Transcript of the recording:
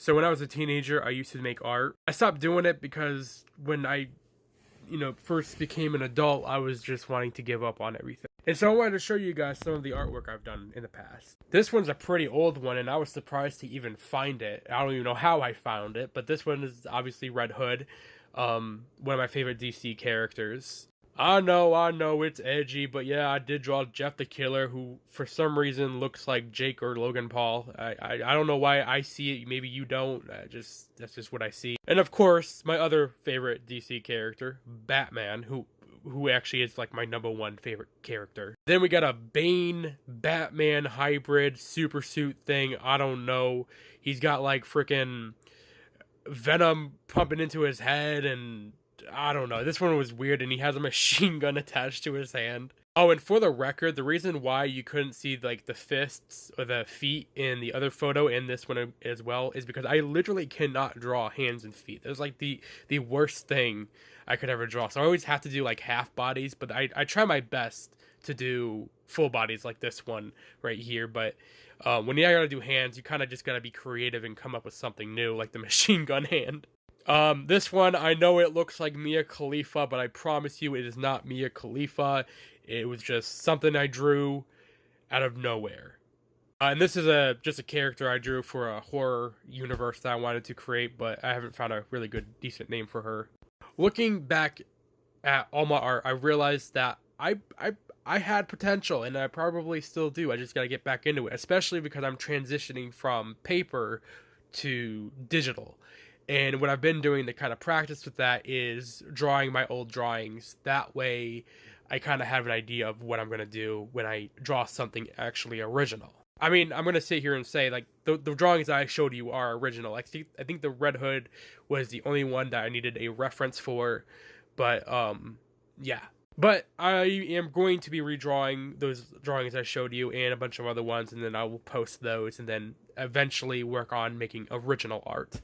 So when I was a teenager, I used to make art. I stopped doing it because when I, first became an adult, I was just wanting to give up on everything. And so I wanted to show you guys some of the artwork I've done in the past. This one's a pretty old one, and I was surprised to even find it. I don't even know how I found it, but this one is obviously Red Hood, one of my favorite DC characters. I know, it's edgy, but yeah, I did draw Jeff the Killer, who for some reason looks like Jake or Logan Paul. I don't know why I see it, maybe you don't. That's just what I see. And of course, my other favorite DC character, Batman, who actually is like my number one favorite character. Then we got a Bane Batman hybrid super suit thing. I don't know. He's got like freaking venom pumping into his head, and I don't know. This one was weird, and he has a machine gun attached to his hand. Oh, and for the record, the reason why you couldn't see like the fists or the feet in the other photo and this one as well is because I literally cannot draw hands and feet. It was like the worst thing I could ever draw. So I always have to do like half bodies, but I try my best to do full bodies like this one right here. But when you gotta do hands, you kind of just gotta be creative and come up with something new, like the machine gun hand. This one, I know it looks like Mia Khalifa, but I promise you it is not Mia Khalifa. It was just something I drew out of nowhere. And this is just a character I drew for a horror universe that I wanted to create, but I haven't found a really good, decent name for her. Looking back at all my art, I realized that I had potential, and I probably still do. I just gotta get back into it, especially because I'm transitioning from paper to digital. And what I've been doing to kind of practice with that is drawing my old drawings. That way, I kind of have an idea of what I'm going to do when I draw something actually original. I mean, I'm going to sit here and say, like, the drawings that I showed you are original. I think the Red Hood was the only one that I needed a reference for. But, yeah. But I am going to be redrawing those drawings I showed you and a bunch of other ones, and then I will post those and then eventually work on making original art.